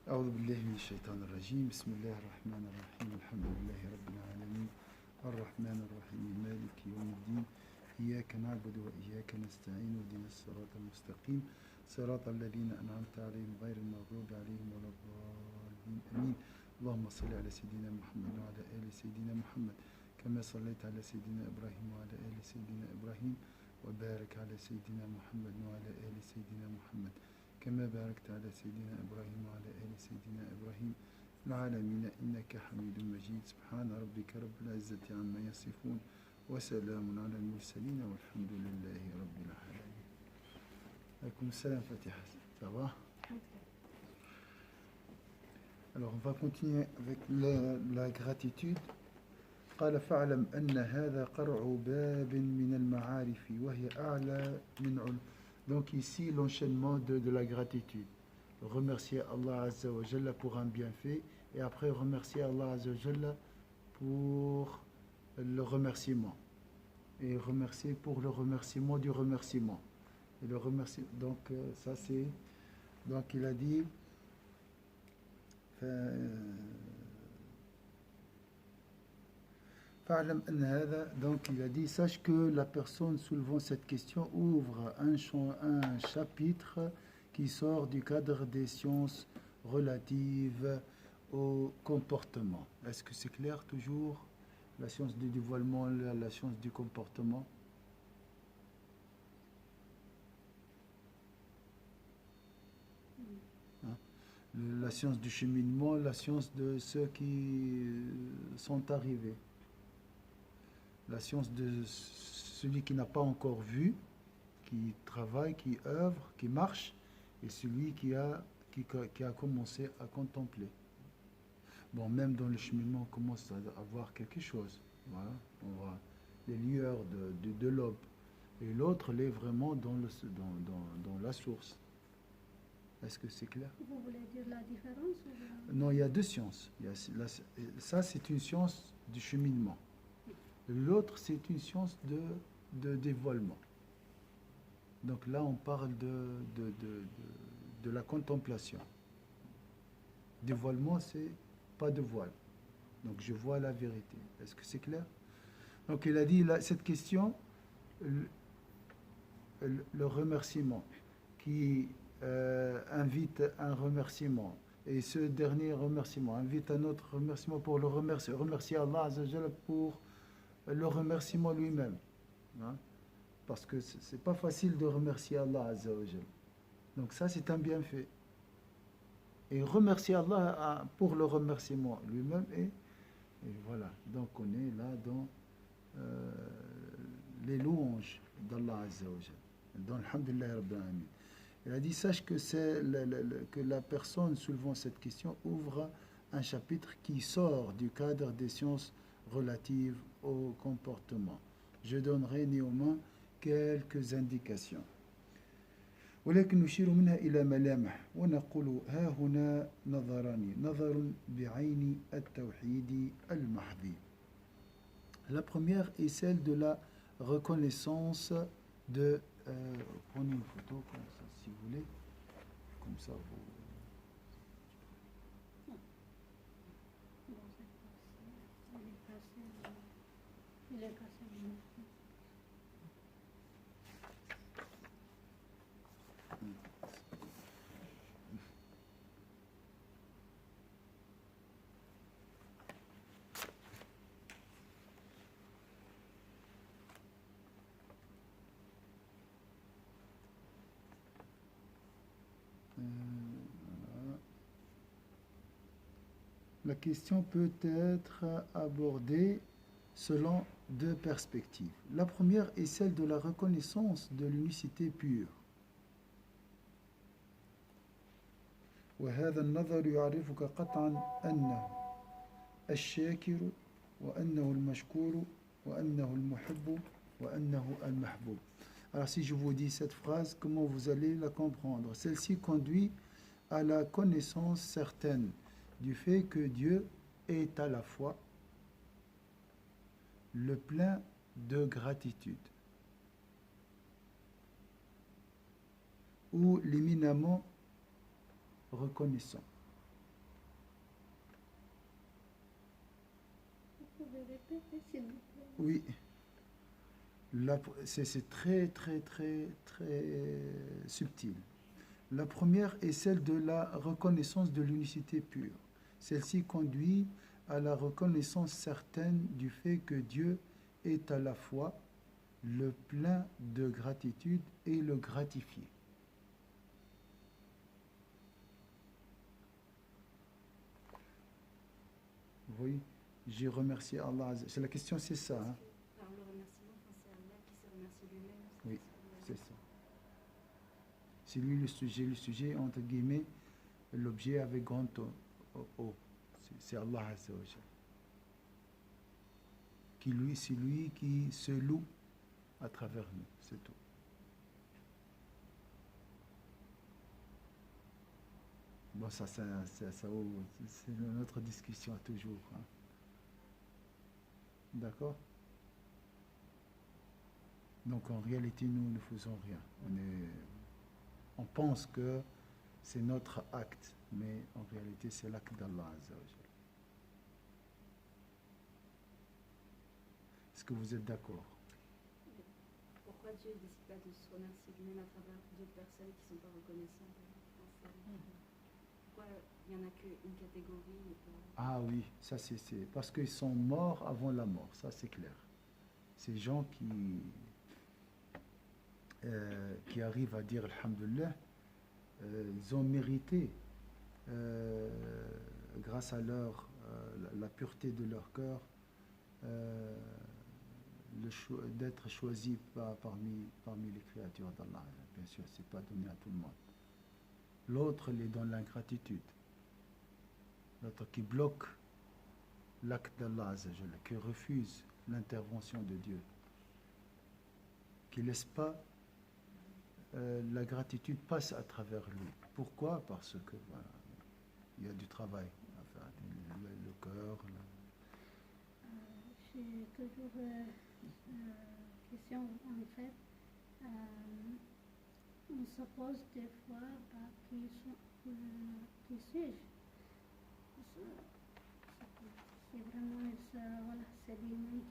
أعوذ بالله من الشيطان الرجيم بسم الله الرحمن الرحيم الحمد لله رب العالمين الرحمن الرحيم مالك يوم الدين إياك نعبد وإياك نستعين اهدنا الصراط المستقيم صراط الذين أنعمت عليهم غير المغضوب عليهم ولا الضالين آمين اللهم صل على سيدنا محمد وعلى آل سيدنا محمد كما صليت على سيدنا إبراهيم وعلى آل سيدنا إبراهيم وبارك على سيدنا محمد وعلى آل سيدنا محمد كما باركت على سيدنا إبراهيم وعلى آل سيدنا إبراهيم العالمين إنك حميد مجيد سبحان ربك رب العزة عما يصفون وسلام على المرسلين والحمد لله رب العالمين. عليكم السلام Fatiha, ça va? Alors on va continuer avec la gratitude. قال فاعلم أن هذا قرع باب من المعارف وهي أعلى من علم. Donc ici l'enchaînement de la gratitude. Remercier Allah Azza wa Jalla pour un bienfait et après remercier Allah Azza wa Jalla pour le remerciement. Et remercier pour le remerciement du remerciement. Et le remercier, donc ça c'est... Donc il a dit... Donc il a dit, sache que la personne soulevant cette question ouvre un chapitre qui sort du cadre des sciences relatives au comportement. Est-ce que c'est clair toujours? La science du dévoilement, la science du comportement. Hein? La science du cheminement, la science de ceux qui sont arrivés. La science de celui qui n'a pas encore vu, qui travaille, qui œuvre, qui marche, et celui qui a commencé à contempler. Bon, même dans le cheminement, on commence à voir quelque chose. Voilà, on voit les lueurs de l'aube. Et l'autre, il est vraiment dans la source. Est-ce que c'est clair? Vous voulez dire la différence ou... Non, il y a deux sciences. Ça, c'est une science du cheminement. L'autre, c'est une science de dévoilement. Donc là, on parle de la contemplation. Dévoilement, c'est pas de voile. Donc je vois la vérité. Est-ce que c'est clair? Donc il a dit, là, cette question, le remerciement, qui invite un remerciement, et ce dernier remerciement invite un autre remerciement pour le remercier Allah Azza wa Jalla pour le remerciement lui-même, hein? Parce que c'est pas facile de remercier Allah Azza wa Jalla. Donc ça c'est un bienfait. Et remercier Allah pour le remerciement lui-même et voilà. Donc on est là dans les louanges d'Allah Azza wa Jalla. Dans Alhamdulillah Rabbil Alamin. Il a dit, sache que que la personne soulevant cette question ouvre un chapitre qui sort du cadre des sciences relatives au comportement. Je donnerai néanmoins quelques indications. ولكن نشير منها إلى ملامح ونقول ها هنا نظران نظر بعين التوحيد المحض. La première est celle de la reconnaissance de... prenez une photo comme ça si vous voulez. Comme ça vous... Il est cassé. La question peut être abordée selon deux perspectives. La première est celle de la reconnaissance de l'unicité pure. وهذا النظر يعرفك قطعا أنه الشاكر وأنه المشكور وأنه المحب وأنه المحبوب. Alors si je vous dis cette phrase, comment vous allez la comprendre? Celle-ci conduit à la connaissance certaine du fait que Dieu est à la fois le plein de gratitude ou l'éminemment reconnaissant. s'il vous plaît. Oui, c'est très, très, très, très subtil. La première est celle de la reconnaissance de l'unicité pure. Celle-ci conduit à la reconnaissance certaine du fait que Dieu est à la fois le plein de gratitude et le gratifié. Vous voyez, j'ai remercié Allah. C'est la question, c'est ça. Hein? Par le remerciement, c'est Allah qui se remercie lui-même. Oui, c'est ça. C'est lui le sujet entre guillemets, l'objet avec grand O. C'est Allah Azza wa Jal. C'est lui qui se loue à travers nous, c'est tout. Bon, ça c'est notre discussion toujours. Hein. D'accord? Donc en réalité, nous ne faisons rien. On pense que c'est notre acte, mais en réalité, c'est l'acte d'Allah Azza wa Jal. Est-ce que vous êtes d'accord? Pourquoi Dieu ne décide pas de se remercier lui-même à travers d'autres personnes qui ne sont pas reconnaissantes? Pourquoi il n'y en a qu'une catégorie? Ah oui, ça c'est parce qu'ils sont morts avant la mort, ça c'est clair. Ces gens qui arrivent à dire Alhamdulillah, ils ont mérité, grâce à la pureté de leur cœur, d'être choisis parmi les créatures d'Allah. Bien sûr, ce n'est pas donné à tout le monde. L'autre, il est dans l'ingratitude. L'autre qui bloque l'acte d'Allah, qui refuse l'intervention de Dieu, qui ne laisse pas la gratitude passe à travers lui. Pourquoi? Parce que voilà, il y a du travail à faire, le cœur. J'ai toujours question en fait. On se pose des fois qui suis-je? C'est vraiment voilà, c'est lui-même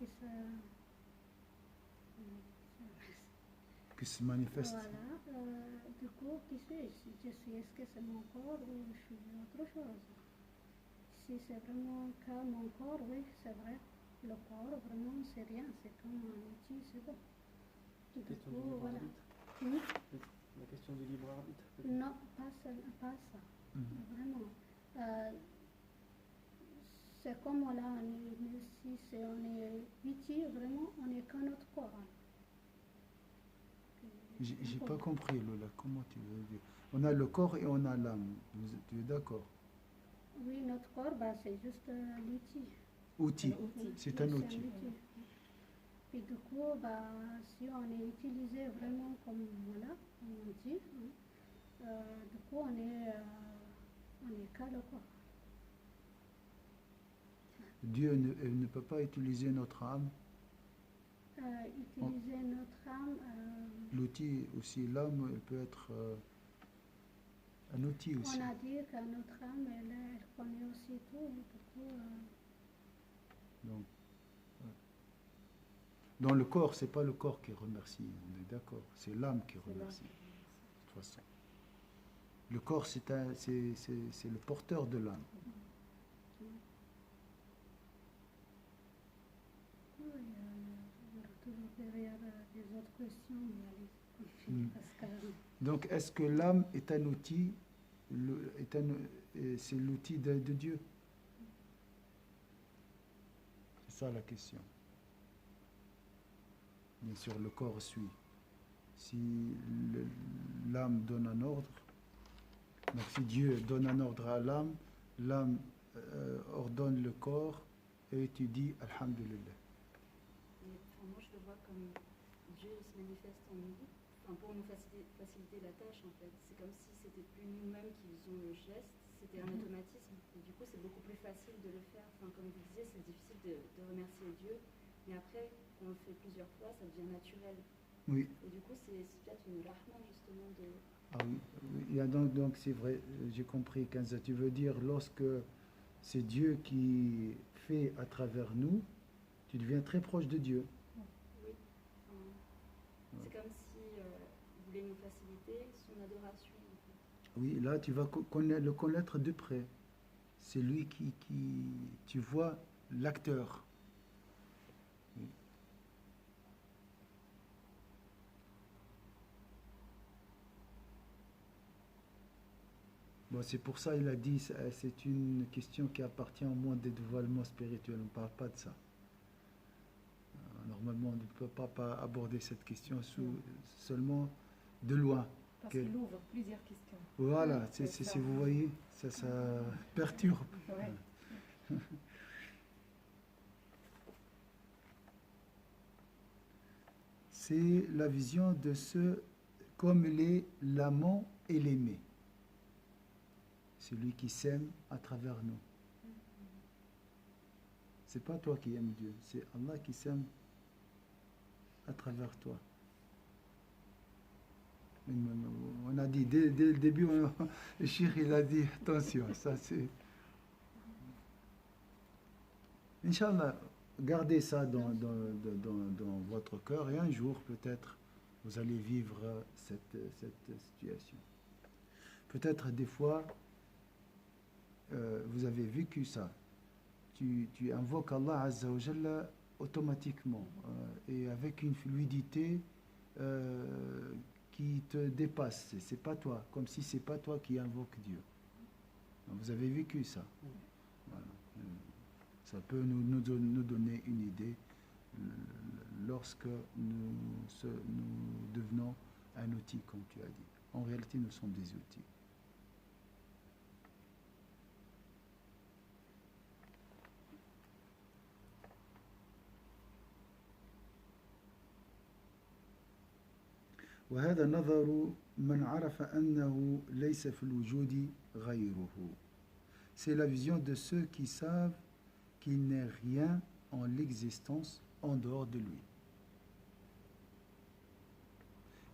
qui se manifeste. Voilà, du coup, qui suis-je? Est-ce que c'est mon corps ou je suis autre chose? Si c'est vraiment que mon corps, oui, c'est vrai. Le corps, vraiment, c'est rien, c'est comme un outil, c'est bon. Du Question coup, du libre voilà. arbitre. La question du libre arbitre. peut-être. Non, pas ça. Vraiment. C'est comme voilà, si on est petit, vraiment, on n'est qu'un autre corps. J'ai pas compris, Lola. Comment tu veux dire? On a le corps et on a l'âme. Tu es d'accord? Oui, notre corps, c'est juste l'outil. Outil. outil. C'est un Oui, outil. Et du coup, si on est utilisé vraiment comme voilà, comme on dit, du coup, on est qu'à le corps. Dieu ne peut pas utiliser notre âme. Utiliser notre âme. L'outil aussi, l'âme, elle peut être un outil aussi. On a dit que notre âme, elle connaît aussi tout. Du coup, Donc, ouais. Dans le corps, c'est pas le corps qui remercie, on est d'accord. C'est l'âme qui remercie, de toute façon. Le corps, c'est le porteur de l'âme. il y a toujours derrière des autres questions, mais allez, parce que Donc, est-ce que l'âme est un outil, c'est l'outil de Dieu? C'est ça la question. Bien sûr, le corps suit. Si l'âme donne un ordre, donc si Dieu donne un ordre à l'âme, l'âme ordonne le corps et tu dis Alhamdulillah. Moi, je le vois comme Dieu se manifeste en nous, pour nous faciliter la tâche, en fait. C'est comme si c'était plus nous-mêmes qui faisions le geste, c'était un automatisme. Et du coup, c'est beaucoup plus facile de le faire. Comme vous disiez, c'est difficile de remercier Dieu, mais après, quand on le fait plusieurs fois, ça devient naturel. Oui. Et du coup, c'est peut-être une rahma, justement, de... Ah oui, il y a donc c'est vrai, j'ai compris, Kanza. Tu veux dire lorsque c'est Dieu qui fait à travers nous, Tu deviens très proche de Dieu. Oui. Enfin, c'est comme si il voulait nous faciliter son adoration. En fait. Oui, là, tu vas le connaître de près. C'est lui tu vois l'acteur. Oui. Bon, c'est pour ça il a dit, c'est une question qui appartient au monde des dévoilements spirituels. On ne parle pas de ça. Normalement, on ne peut pas aborder cette question seulement de loin. Parce Quel- qu'il ouvre plusieurs questions. Voilà, c'est ça. vous voyez, ça perturbe. Ouais. C'est la vision de ce comme l'amant et l'aimé. Celui qui s'aime à travers nous. C'est pas toi qui aimes Dieu, c'est Allah qui s'aime à travers toi. On a dit dès le début, le cheikh il a dit attention, ça c'est. Inch'Allah, gardez ça dans votre cœur et un jour peut-être vous allez vivre cette situation. Peut-être des fois vous avez vécu ça. Tu invoques Allah Azza wa Jalla automatiquement et avec une fluidité qui te dépasse. C'est pas toi, comme si c'est pas toi qui invoque Dieu. Vous avez vécu ça. Voilà. Ça peut nous donner une idée lorsque nous devenons un outil, comme tu as dit. En réalité, nous sommes des outils. وهذا نظر من عرف أنه ليس في الوجود غيره. C'est la vision de ceux qui savent qu'il n'est rien en l'existence en dehors de lui.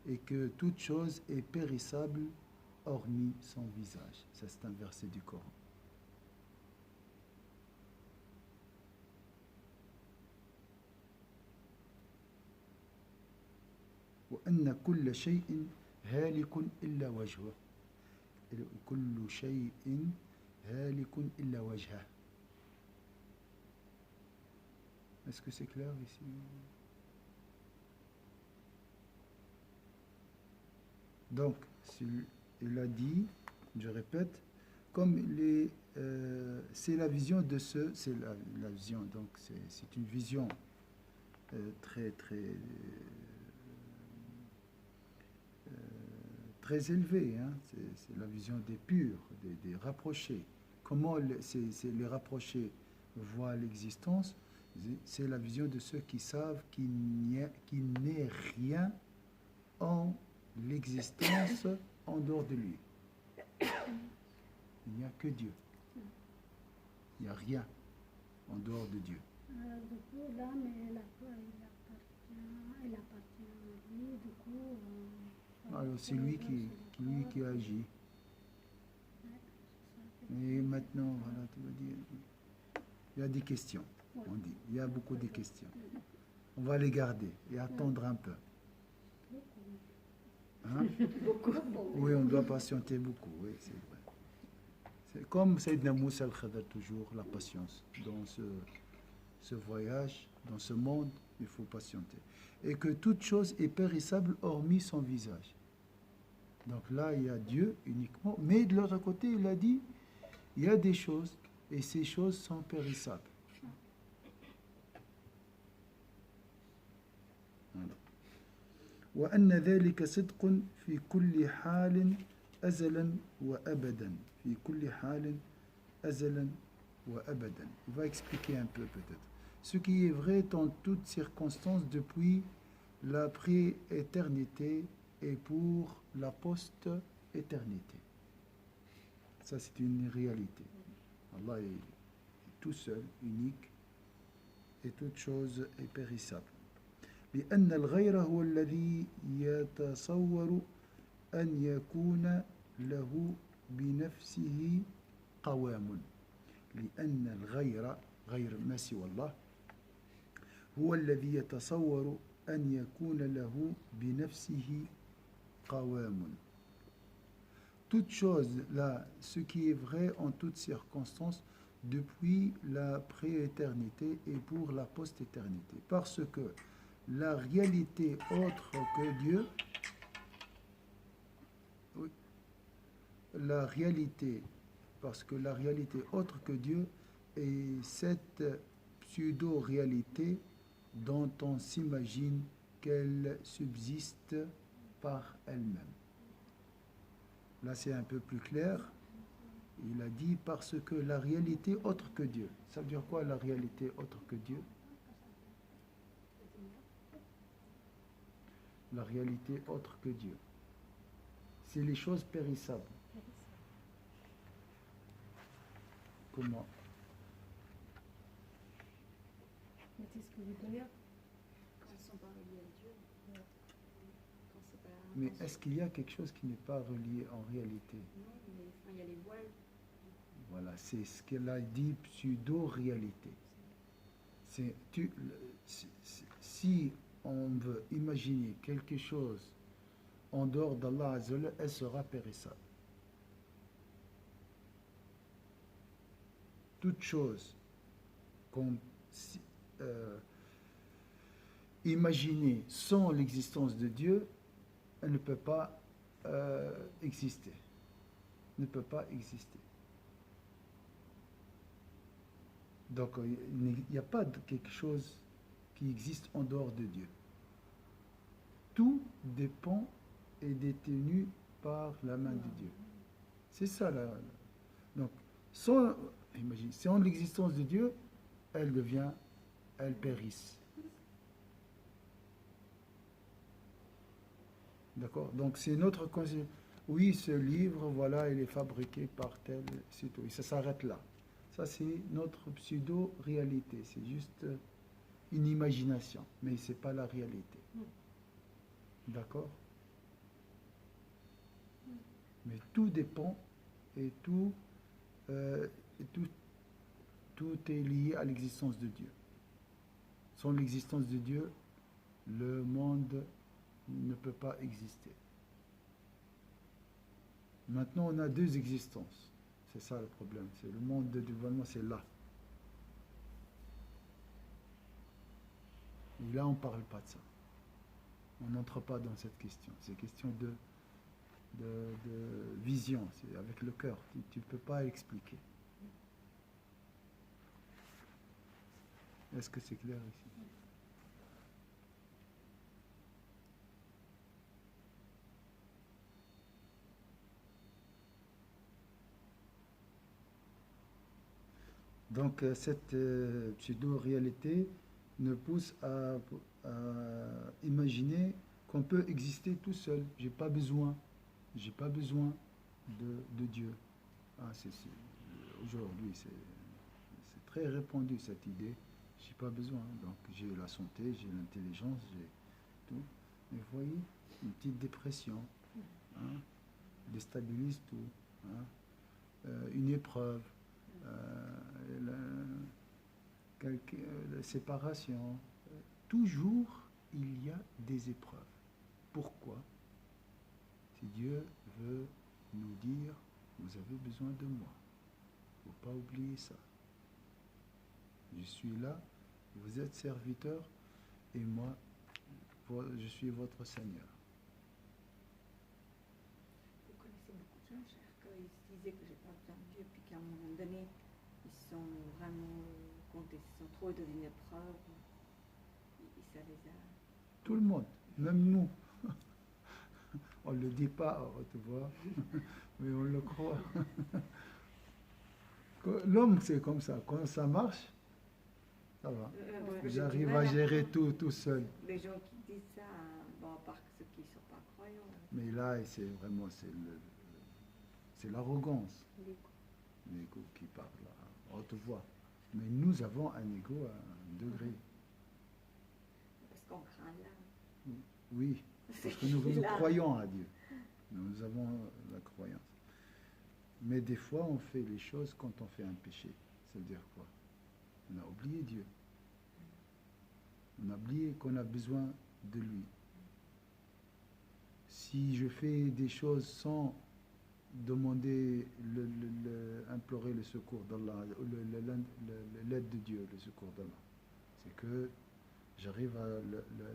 Et que toute chose est périssable hormis son visage. Ça, c'est un verset du Coran. وأن كل شيء هالك إلا وجهه. كل شيء هالك إلا وجهه. Est-ce que c'est clair ici? Donc, il a dit, je répète, comme c'est la vision de c'est la vision, donc c'est une vision très élevée, hein? C'est la vision des purs, des rapprochés. Comment les rapprochés voient l'existence? C'est la vision de ceux qui savent qu'il n'est rien en l'existence en dehors de lui. Il n'y a que Dieu. Il n'y a rien en dehors de Dieu. Du coup, l'âme, elle appartient à lui, du coup... Alors c'est lui qui agit. Et maintenant, voilà, tu vas dire, il y a des questions. On dit, il y a beaucoup de questions. On va les garder et attendre un peu. Hein? Oui, on doit patienter beaucoup, oui, c'est vrai. C'est comme Sayyidina Moussa al-Khadr, toujours la patience. Dans ce voyage, dans ce monde, il faut patienter. Et que toute chose est périssable hormis son visage. Donc là, il y a Dieu uniquement. Mais de l'autre côté, il a dit, il y a des choses, et ces choses sont périssables. وأن ذلك صدق في كل حال أزلا وأبدا في كل حال أزلا وأبدا. Il va expliquer un peu peut-être. Ce qui est vrai en toutes circonstances depuis la pré-éternité et pour la post-éternité. Ça c'est une réalité. Allah est tout seul, unique, et toute chose est périssable. لأن الغير هو الذي يتصور أن يكون له بنفسه قوام. لأن الغير غير ما سوى الله هو الذي يتصور أن يكون له بنفسه قوام. Toute chose là, ce qui est vrai en toutes circonstances, depuis la prééternité et pour la post-éternité. Parce que la réalité autre que Dieu, oui, la réalité, parce que la réalité autre que Dieu est cette pseudo-réalité dont on s'imagine qu'elle subsiste par elle-même. Là, c'est un peu plus clair. Il a dit parce que la réalité autre que Dieu. Ça veut dire quoi la réalité autre que Dieu? La réalité autre que Dieu. C'est les choses périssables. Comment? Mais c'est ce que vous donnez. Quand ils ne sont pas reliés à Dieu, quand c'est pas. Mais est-ce qu'il y a quelque chose qui n'est pas relié en réalité? Non, mais enfin, il y a les voiles. Voilà, c'est ce qu'elle a dit, pseudo-réalité. Si on veut imaginer quelque chose en dehors d'Allah Azza wa Jalla, elle sera périssable. Toute chose qu'on imaginer sans l'existence de Dieu, elle ne peut pas exister. Ne peut pas exister. Donc, il n'y a pas de quelque chose qui existe en dehors de Dieu. Tout dépend et détenu par la main de Dieu. C'est ça là. Donc, sans l'existence de Dieu, elle périsse. D'accord? Donc, c'est notre concept. Oui, ce livre, voilà, il est fabriqué par tel, c'est tout. Et ça s'arrête là. Ça, c'est notre pseudo-réalité. C'est juste une imagination, mais ce n'est pas la réalité. D'accord? Mais tout dépend et tout est lié à l'existence de Dieu. Sans l'existence de Dieu, le monde ne peut pas exister. Maintenant, on a deux existences. C'est ça le problème. C'est le monde de dévoilement, c'est là. Et là, on ne parle pas de ça. On n'entre pas dans cette question. C'est question de vision. C'est avec le cœur. Tu ne peux pas expliquer. Est-ce que c'est clair ici? Donc, cette pseudo-réalité nous pousse à imaginer qu'on peut exister tout seul. J'ai pas besoin de Dieu. Aujourd'hui, c'est très répandu cette idée. J'ai pas besoin. Donc, j'ai la santé, j'ai l'intelligence, j'ai tout. Mais vous voyez, une petite dépression, déstabilise tout. Une épreuve. La séparation, toujours il y a des épreuves. Pourquoi? Si Dieu veut nous dire, vous avez besoin de moi. Il ne faut pas oublier ça. Je suis là, vous êtes serviteur, et moi, je suis votre Seigneur. Vous connaissez beaucoup de gens, cher, qu'ils se disaient que j'ai pas besoin de Dieu, puis qu'à un moment donné, ils sont vraiment quand ils sont trop dans une épreuve, ça les a. Tout le monde, même nous. On ne le dit pas, tu vois, mais on le croit. L'homme, c'est comme ça. Quand ça marche, ça va. J'arrive à gérer tout seul. Les gens qui disent ça, bon, à part ceux qui ne sont pas croyants. Mais là, c'est vraiment c'est l'arrogance. L'ego qui parle à haute voix. Mais nous avons un ego à un degré. Parce qu'on craint là. Oui, parce que nous croyons à Dieu. Nous avons la croyance. Mais des fois, on fait les choses quand on fait un péché. Ça veut dire quoi? On a oublié Dieu. On a oublié qu'on a besoin de lui. Si je fais des choses sans demander, implorer le secours d'Allah, l'aide de Dieu, le secours d'Allah, c'est que j'arrive à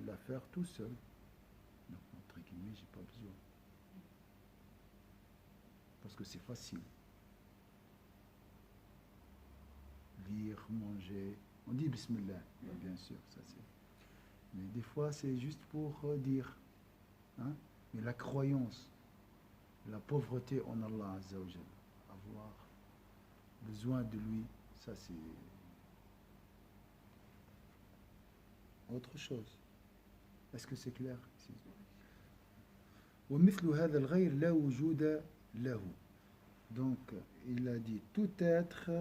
la faire tout seul. Donc, entre guillemets, j'ai pas besoin. Parce que c'est facile. Lire, manger. On dit Bismillah, bien sûr, ça c'est. Mais des fois, c'est juste pour dire. Hein? Mais la croyance, la pauvreté en Allah Azza wa Jal, avoir besoin de lui, ça c'est autre chose. Est-ce que c'est clair? ومثل هذا الغير لا وجود له. Donc, il a dit tout être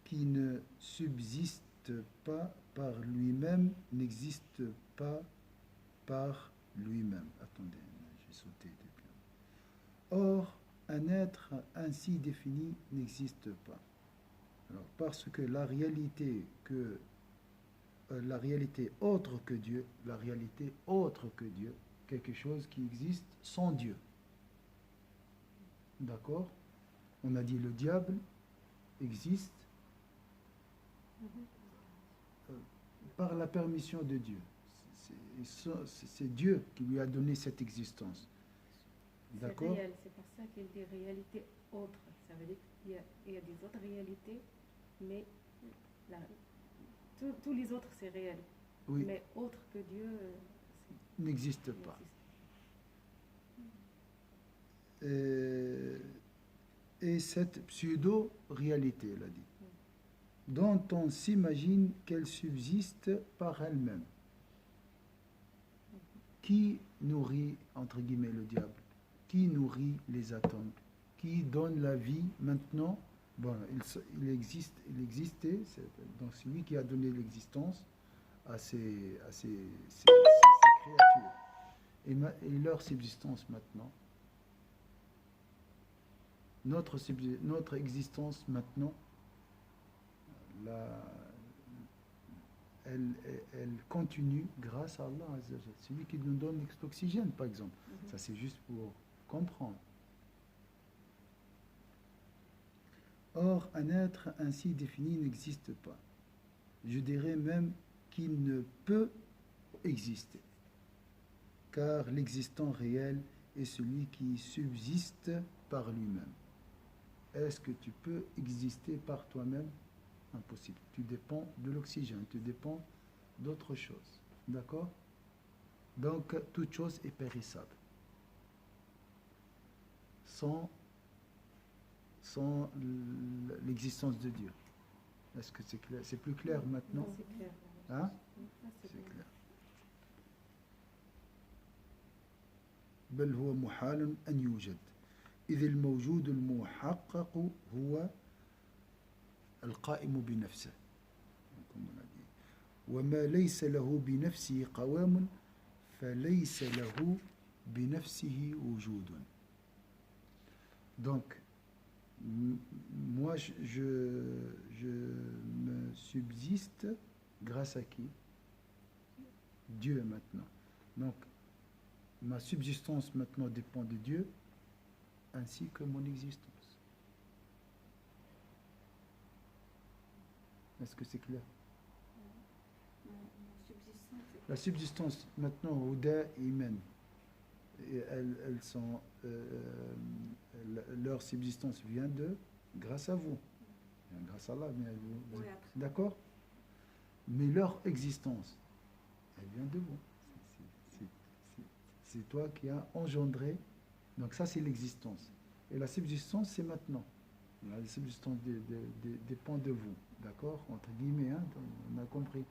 qui ne subsiste pas par lui-même n'existe pas par lui-même. Attendez, j'ai sauté depuis. Or, un être ainsi défini n'existe pas. Alors, parce que la réalité autre que Dieu, quelque chose qui existe sans Dieu. D'accord? On a dit le diable existe par la permission de Dieu. C'est Dieu qui lui a donné cette existence. D'accord? C'est réel, c'est pour ça qu'il dit réalité autre. Ça veut dire qu'il y a des autres réalités, mais tous les autres c'est réel. Oui. Mais autre que Dieu n'existe pas. Et cette pseudo-réalité, elle a dit, dont on s'imagine qu'elle subsiste par elle-même. Qui nourrit, entre guillemets, le diable? Qui nourrit les atomes? Qui donne la vie maintenant? Bon, il existait, donc c'est lui qui a donné l'existence à ces créatures. Et leur subsistance maintenant, notre existence maintenant, elle continue grâce à Allah. C'est lui qui nous donne l'oxygène, par exemple. Ça, c'est juste pour comprendre. Or, un être ainsi défini n'existe pas. Je dirais même qu'il ne peut exister. Car l'existant réel est celui qui subsiste par lui-même. Est-ce que tu peux exister par toi-même? Impossible. Tu dépends de l'oxygène, tu dépends d'autre chose. D'accord? Donc, toute chose est périssable. Sans l'existence de Dieu. Est-ce que c'est clair? C'est plus clair maintenant? Non, c'est clair. Hein? C'est clair. بل هو محال أن يوجد إذ الموجود المحقق هو القائم بنفسه وما ليس له بنفسه قوام فليس له بنفسه وجود. Donc, moi je me subsiste grâce à qui? Dieu maintenant. Donc, ma subsistance maintenant dépend de Dieu ainsi que mon existence. Est-ce que c'est clair? La subsistance maintenant, Ouda et Imen, elles sont, leur subsistance vient grâce à vous, grâce à Allah, d'accord? Mais leur existence, elle vient de vous. C'est toi qui as engendré. Donc ça, c'est l'existence. Et la subsistance, c'est maintenant. La subsistance dépend de vous. D'accord? Entre guillemets, hein, on a compris.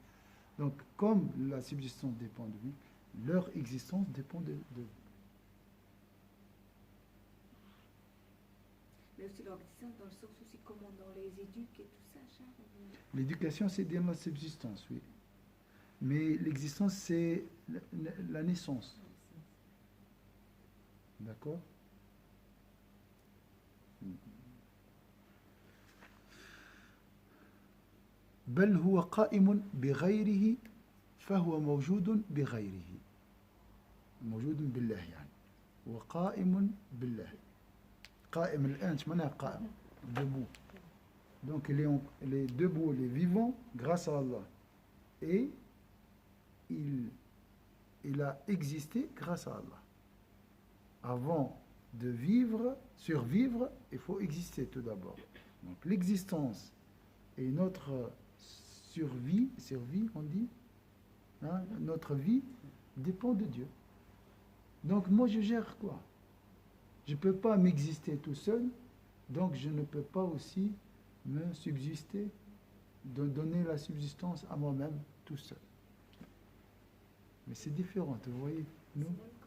Donc, comme la subsistance dépend de vous, leur existence dépend de vous. Mais aussi leur existence dans le sens aussi comment on les éduque et tout ça, Charles. L'éducation, c'est dans la subsistance, oui. Mais l'existence, c'est la naissance. D'accord? بل هو قائم بغيره فهو موجود بغيره موجود بالله يعني وقائم بالله قائم الآن ايش معناها قائم debout donc il est debout il est vivant grâce à Allah et il a existé grâce à Allah avant de vivre survivre il faut exister tout d'abord donc l'existence et notre survie on dit hein, notre vie dépend de Dieu. Donc moi je gère quoi? Je ne peux pas m'exister tout seul, donc je ne peux pas aussi me subsister, de donner la subsistance à moi-même tout seul. Mais c'est différent, vous voyez, nous. C'est même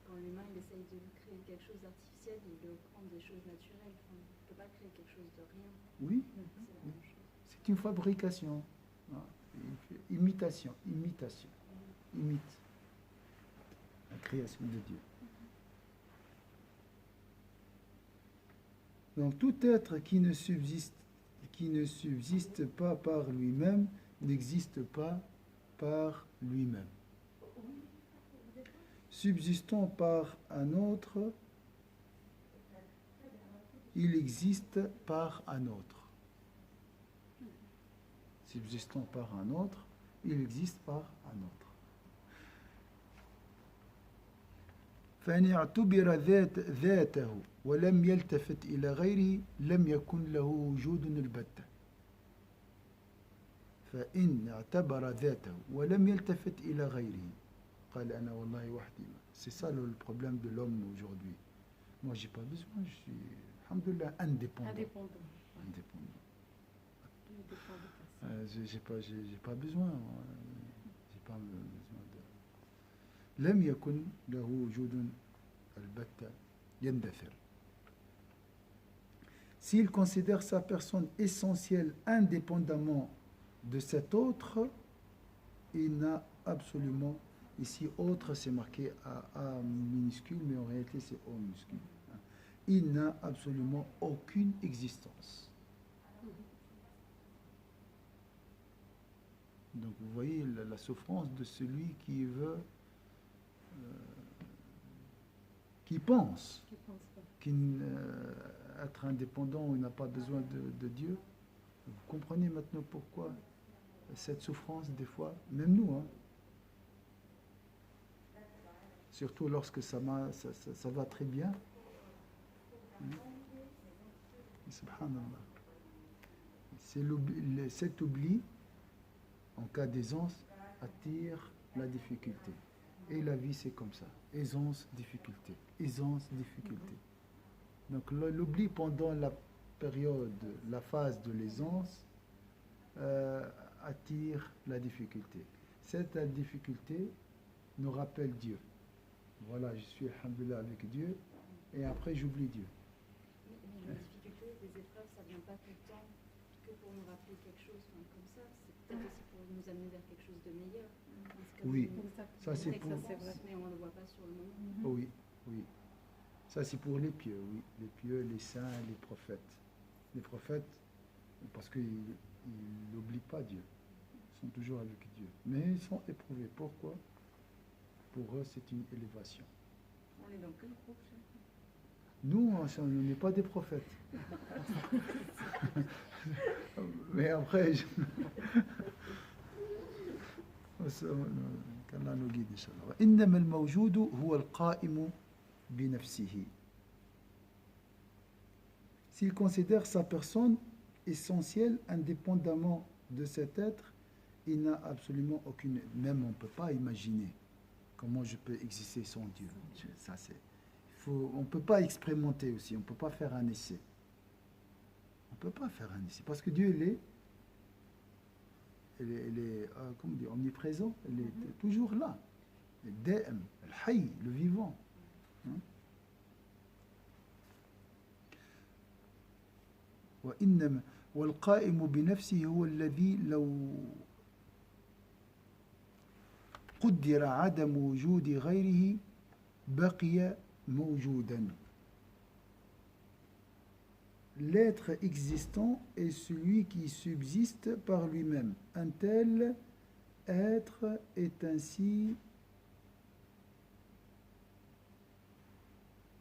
quand l'humain il essaye de créer quelque chose d'artificiel, il veut prendre des choses naturelles. Enfin, il ne peut pas créer quelque chose de rien. Oui, C'est la même chose. c'est une fabrication. Ah, imitation, imite la création de Dieu. Donc tout être qui ne subsiste pas par lui-même n'existe pas par lui-même. Subsistant par un autre, il existe par un autre. Subsistant par un autre, il existe par un autre. فإن اعتبر ذاته ولم يلتفت إلى غيره لم يكن له وجود البتة. فإن اعتبر ذاته ولم يلتفت إلى غيره قال أنا والله وحدي. C'est ça le problème de l'homme aujourd'hui. Moi j'ai pas besoin, je suis alhamdoulilah indépendant. J'ai pas besoin. J'ai pas besoin de. لم يكن له وجود البتة يندثر. S'il considère sa personne essentielle indépendamment de cet autre, il n'a absolument, ici autre c'est marqué A minuscule, mais en réalité c'est O minuscule. Il n'a absolument aucune existence. Donc vous voyez la souffrance de celui qui veut, qui pense être indépendant, il n'a pas besoin de Dieu. Vous comprenez maintenant pourquoi cette souffrance des fois, même nous, hein, surtout lorsque ça va très bien. Subhanallah. Cet oubli, en cas d'aisance, attire la difficulté. Et la vie, c'est comme ça. Aisance, difficulté. Aisance, difficulté. Donc l'oubli pendant la période, la phase de l'aisance, attire la difficulté. Cette difficulté nous rappelle Dieu. Voilà, je suis, alhamdoulilah, avec Dieu, et après j'oublie Dieu. Mais les difficultés, les épreuves, ça ne vient pas tout le temps que pour nous rappeler quelque chose comme ça. C'est peut-être aussi pour nous amener vers quelque chose de meilleur. Oui, ça c'est pour... Mais on ne le voit pas sur le moment. Oui, oui. Ça c'est pour les pieux, oui. Les pieux, les saints, les prophètes. Les prophètes, parce qu'ils n'oublient pas Dieu. Ils sont toujours avec Dieu. Mais ils sont éprouvés. Pourquoi? Pour eux, c'est une élévation. On est dans quel groupe? Nous, on n'est pas des prophètes. Mais après, qu'Allah nous guide, Inch'Allah. إنما الموجود هو القائم بنفسه. S'il considère sa personne essentielle indépendamment de cet être, il n'a absolument aucune... Même on ne peut pas imaginer comment je peux exister sans Dieu. Ça, c'est... on ne peut pas expérimenter aussi, on ne peut pas faire un essai. On ne peut pas faire un essai, parce que Dieu, il est comment dire, omniprésent, il est toujours là. Le Da'im, le Hayy, le vivant. وإنما والقائم بنفسه هو الذي لو قدر عدم وجود غيره بقي موجودا. L'être existant est celui qui subsiste par lui-même. Un tel être est ainsi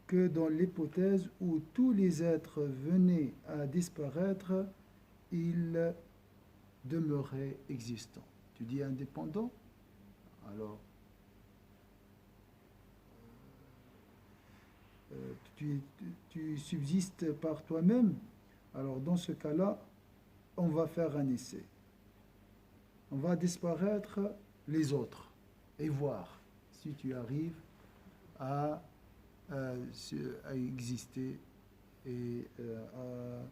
que dans l'hypothèse où tous les êtres venaient à disparaître, ils demeuraient existants. Tu dis indépendant, alors tu subsistes par toi-même, alors dans ce cas-là, on va faire un essai. On va disparaître les autres et voir si tu arrives à exister et à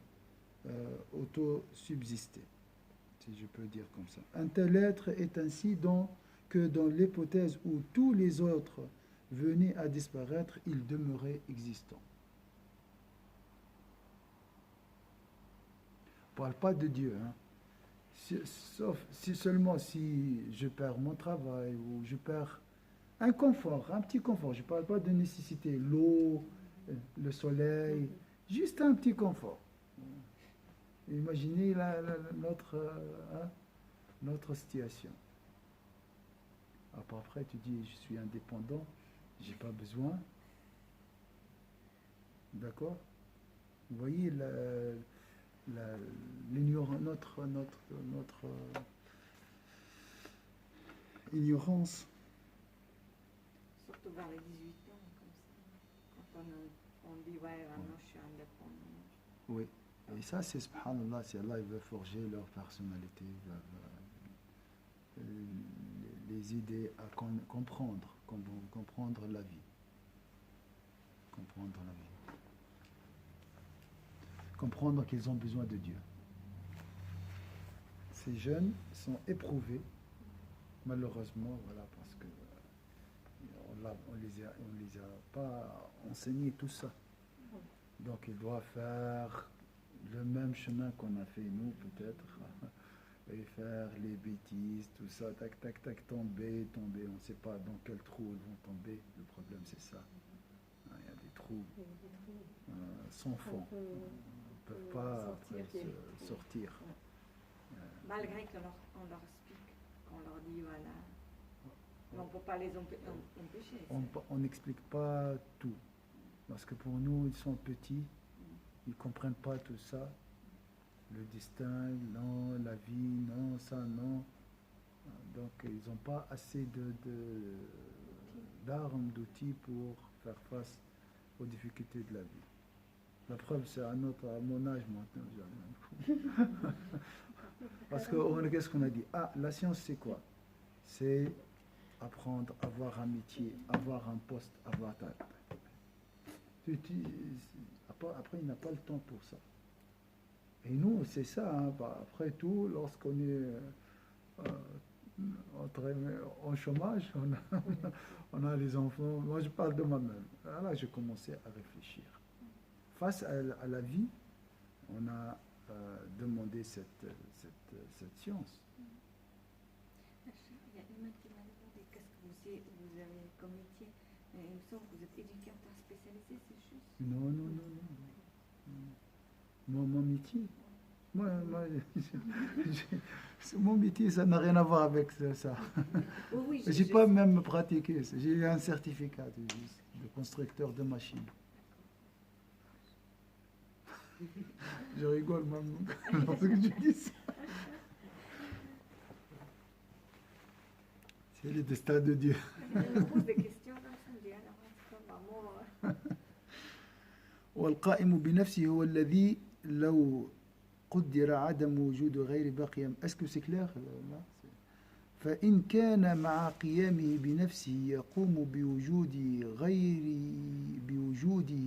auto-subsister, si je peux dire comme ça. Un tel être est ainsi que dans l'hypothèse où tous les autres venaient à disparaître, il demeurait existant. On ne parle pas de Dieu, hein. Sauf si seulement si je perds mon travail ou je perds un confort, un petit confort. Je ne parle pas de nécessité, l'eau, le soleil, juste un petit confort. Imaginez notre situation. Après, tu dis, je suis indépendant, je n'ai pas besoin. D'accord? Vous voyez notre ignorance. Surtout vers les 18 ans, comme ça. Quand on dit, ouais, maintenant je suis indépendant. Oui, et ça, c'est subhanallah, c'est Allah, il veut forger leur personnalité, les aider à comprendre la vie. Comprendre la vie. Comprendre qu'ils ont besoin de Dieu. Ces jeunes sont éprouvés, malheureusement, voilà, parce que on les a pas enseigné tout ça. Donc ils doivent faire le même chemin qu'on a fait nous, peut-être, et faire les bêtises, tout ça, tac, tac, tac, tomber, on ne sait pas dans quel trou ils vont tomber. Le problème, c'est ça. Il y a des trous sans fond. Ils ne peuvent pas sortir. Malgré qu'on leur explique, qu'on leur dit, voilà, mais on ne peut pas les empêcher. On n'explique pas tout. Parce que pour nous, ils sont petits, ils ne comprennent pas tout ça. Le destin, non, la vie, non, ça, non. Donc, ils n'ont pas assez d'armes, d'outils pour faire face aux difficultés de la vie. La preuve, c'est à mon âge maintenant. Parce que qu'est-ce qu'on a dit? Ah, la science, c'est quoi? C'est apprendre, avoir un métier, avoir un poste, avoir ta... Après, il n'a pas le temps pour ça. Et nous, c'est ça. Hein. Après tout, lorsqu'on est en chômage, on a les enfants. Moi, je parle de moi-même. Là, j'ai commencé à réfléchir. Face à la vie, on a demandé cette science. Il y a une qui m'a demandé qu'est-ce que vous avez comme métier. Il me semble que vous êtes éducateur spécialisé, c'est juste? Non. Mon métier, mon métier, ça n'a rien à voir avec ça. Oui, je n'ai pas même pratiqué. J'ai eu un certificat de constructeur de machines. Je rigole même lorsque je dis ça. C'est le destin de Dieu. Je me pose des questions comme ça, je me dis, alors, c'est pas maman. والقائم بنفسه هو الذي لو قدر عدم وجود غير بقي. Est-ce que c'est clair? فإن كان مع قيامه بنفسه يقوم بوجوده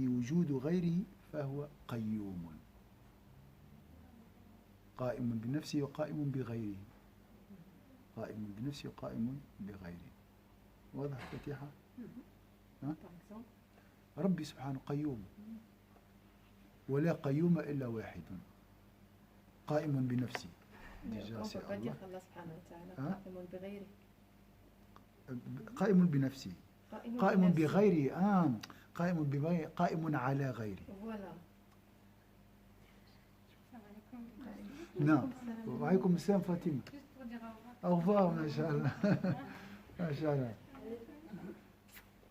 وجود غيره فهو قيوم. قائم بنفسه وقائم بغيره. قائم بنفسه وقائم بغيره. واضح فتيحة؟ ربي سبحانه قيوم. ولا قيوم إلا واحد قائم بنفسه. قائم بنفسه قائم بغيره قائم بغيره قائم على غيره. نعم. وعليكم السلام فاطمة. Au revoir, Machallah. Machallah.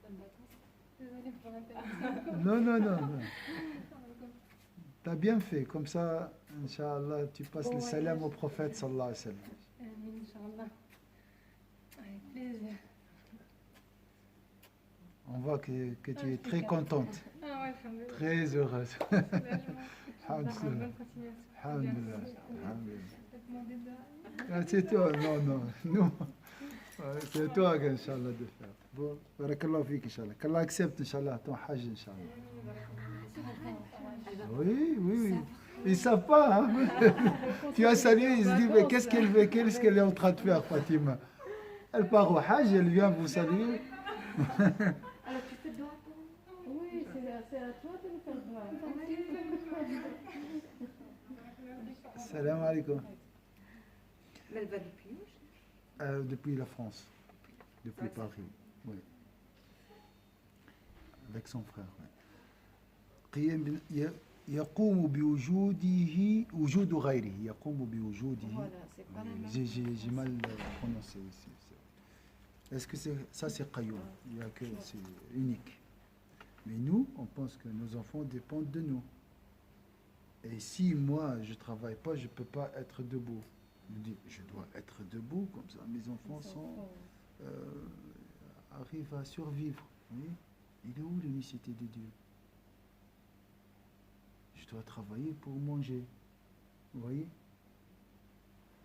Bonnes vacances. Désolée pour l'interruption. Non, non, non, non. T'as bien fait. Comme ça, Inch'Allah, tu passes Bon le salam voyage. au prophète, sallallahu alayhi wa sallam. Amin, Inch'Allah. Avec plaisir. On voit que tu es très Africa. contente, Ah ouais, alhamdoulilah. très heureuse. Soulagement. Alhamdulillah. Bonne continuation. Alhamdulillah. Merci. Alhamdulillah. Faites mon débat. Ah, c'est toi, non, non, nous. C'est toi, Inch'Allah, de faire. Bon, barakallahu fik, Inch'Allah. Qu'Allah accepte, Inch'Allah, ton hajj, Inch'Allah. Oui, oui, oui. Ils ne savent pas, hein. Tu as salué, ils se disent, mais qu'est-ce qu'elle est en train de faire, Fatima? Elle part au hajj, elle vient vous saluer. Alors tu fais droit pour nous? Oui, c'est à toi de le faire droit. Salam alaikum. Mais elle va depuis où? Depuis la France, depuis Paris, oui. Avec son frère, oui. قيام يقوم بوجوده وجود غيره يقوم بوجوده. Voilà, c'est pas la même. J'ai mal prononcé aussi. Est-ce que ça c'est qayoum? Il y a que c'est unique. Mais nous, on pense que nos enfants dépendent de nous. Et si moi je travaille pas, je peux pas être debout. Je dis, je dois être debout comme ça. Mes enfants arrivent à survivre. Vous voyez? Il est où l'unicité de Dieu? Je dois travailler pour manger. Vous voyez?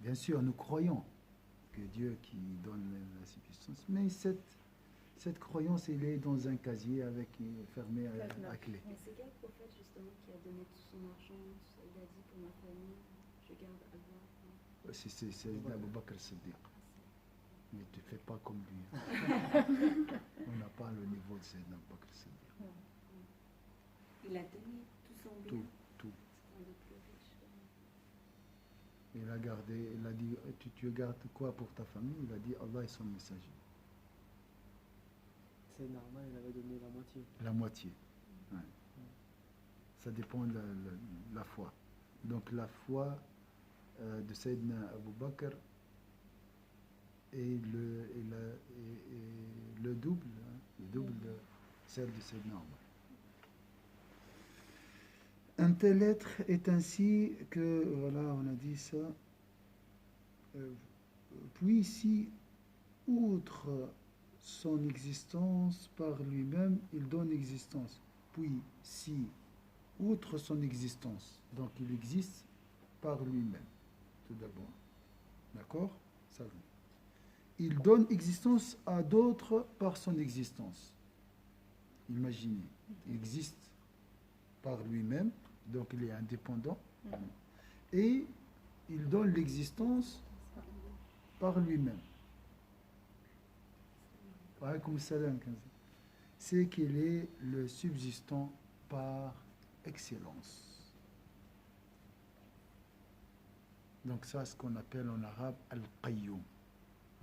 Bien sûr, nous croyons que Dieu qui donne la subsistance, mais cette croyance, elle est dans un casier avec fermé à clé. Mais c'est quel prophète justement qui a donné tout son argent, tout ça? Il a dit pour ma famille, je garde Allah. C'est Abu Bakr Siddiq. Mais tu ne fais pas comme lui. On n'a pas le niveau de Sayyidina Abu Bakr Siddiq. Il a donné tout son bien. Tout, tout. C'est un des plus riches. Il a gardé, il a dit, tu gardes quoi pour ta famille? Il a dit, Allah et son messager. C'est normal, il avait donné la moitié. La moitié. Ouais. Ça dépend de la foi. Donc la foi de Sayyidina Abu Bakr est le double, hein, le double de celle de Sayyidina Omar. Un tel être est ainsi que, voilà, on a dit ça. Puis si, outre son existence par lui-même, il donne existence. Puis si, outre son existence, donc il existe par lui-même, tout d'abord. D'accord? Ça va. Il donne existence à d'autres par son existence. Imaginez, il existe par lui-même, donc il est indépendant, et il donne l'existence par lui-même. Alaykoum salam. C'est qu'il est le subsistant par excellence. Donc ça, c'est ce qu'on appelle en arabe al-qayyum.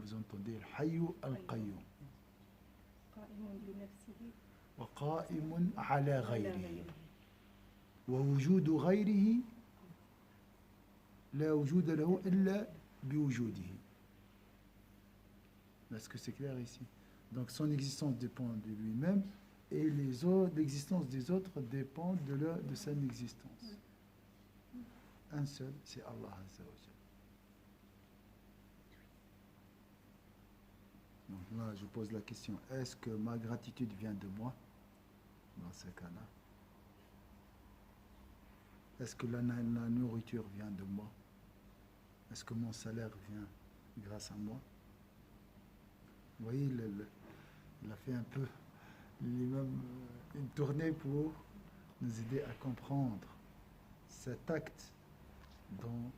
Vous entendez al-hayyu al-qayyum. قائم بنفسه وقائم على على غيره. غيره. ووجود غيره لا وجود له إلا بوجوده. Est-ce que c'est clair ici? Donc son existence dépend de lui-même et l'existence des autres dépend de sa existence. Un seul, c'est Allah Azza wa Jalla. Donc là, je pose la question, est-ce que ma gratitude vient de moi dans ce cas-là? Est-ce que la nourriture vient de moi? Est-ce que mon salaire vient grâce à moi? Vous voyez, il a fait un peu l'imam, une tournée pour nous aider à comprendre cet acte dans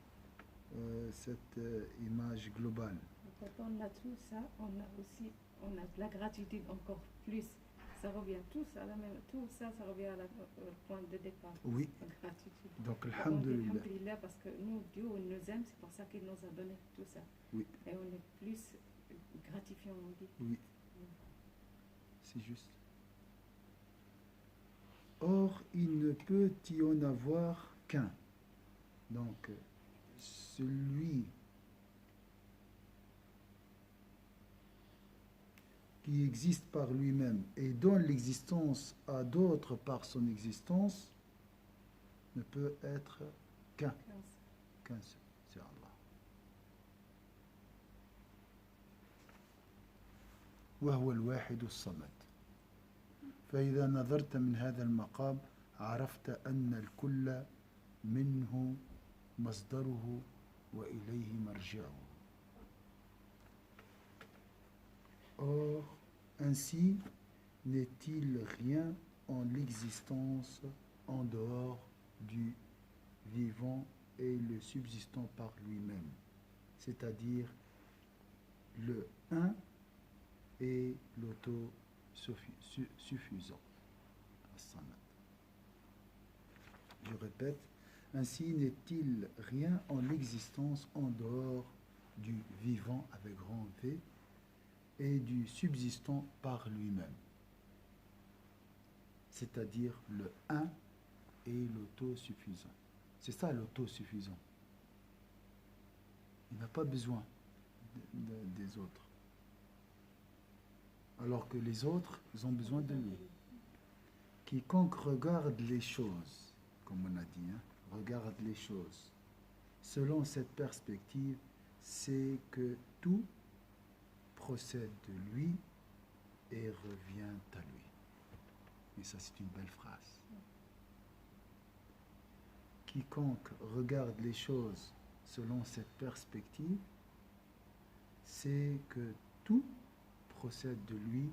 cette image globale. Quand on a tout ça, on a de la gratitude encore plus. Ça revient tout ça, tout ça, ça revient à la point de départ. Oui, La gratitude. donc On dit alhamdulillah. alhamdulillah parce que nous, Dieu, il nous aime, c'est pour ça qu'il nous a donné tout ça. Oui. Et on est plus gratifiant, on dit. Oui, c'est juste. Or, il ne peut y en avoir qu'un. Donc, celui qui existe par lui-même et donne l'existence à d'autres par son existence ne peut être qu'un seul, c'est Allah. وهو الواحد الصمد. فإذا نظرت من هذا المقام عرفت أن الكل منه مصدره وإليه مرجعه. Or, ainsi n'est-il rien en l'existence en dehors du vivant et le subsistant par lui-même, c'est-à-dire le un et l'auto-suffisant. Je répète, ainsi n'est-il rien en l'existence en dehors du vivant avec grand V et du subsistant par lui-même, c'est-à-dire le un et l'autosuffisant. C'est ça l'autosuffisant. Il n'a pas besoin des autres. Alors que les autres, ils ont besoin de lui. Quiconque regarde les choses, comme on a dit, regarde les choses, selon cette perspective, c'est que tout procède de lui et revient à lui. Et ça, c'est une belle phrase. Quiconque regarde les choses selon cette perspective, c'est que tout procède de lui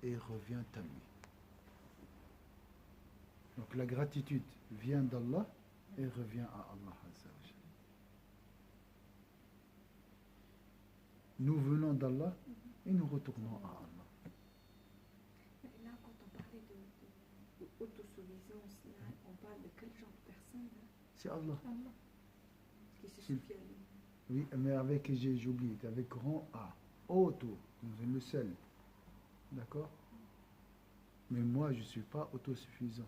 et revient à lui. Donc la gratitude vient d'Allah et revient à Allah Azza wa Jalla. Nous venons d'Allah et nous retournons à Allah. Et là, quand on parlait d'autosuffisance, là, on parle de quel genre de personne là, C'est Allah. qui se suffit à lui? Oui, mais avec, j'ai oublié, avec grand A. Auto, le seul. D'accord? Mais moi, je ne suis pas autosuffisant.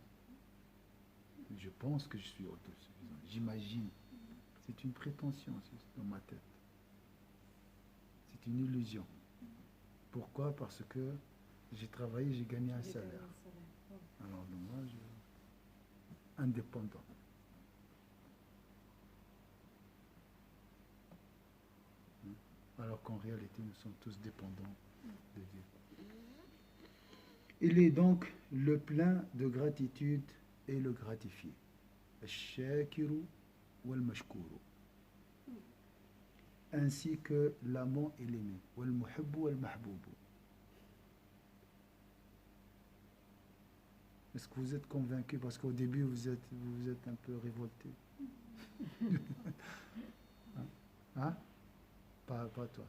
Je pense que je suis autosuffisant. J'imagine. C'est une prétention c'est dans ma tête. C'est une illusion. Pourquoi? Parce que j'ai travaillé, j'ai gagné un salaire. Alors, donc, moi, indépendant. Alors qu'en réalité, nous sommes tous dépendants de Dieu. Il est donc le plein de gratitude et le gratifié. Al-shakiru wal-mashkuru. Ainsi que l'amant et l'aimé. Wal-muhibbu wal-mahboubu. Est-ce que vous êtes convaincu? Parce qu'au début, vous êtes un peu révolté. Hein? Pas toi.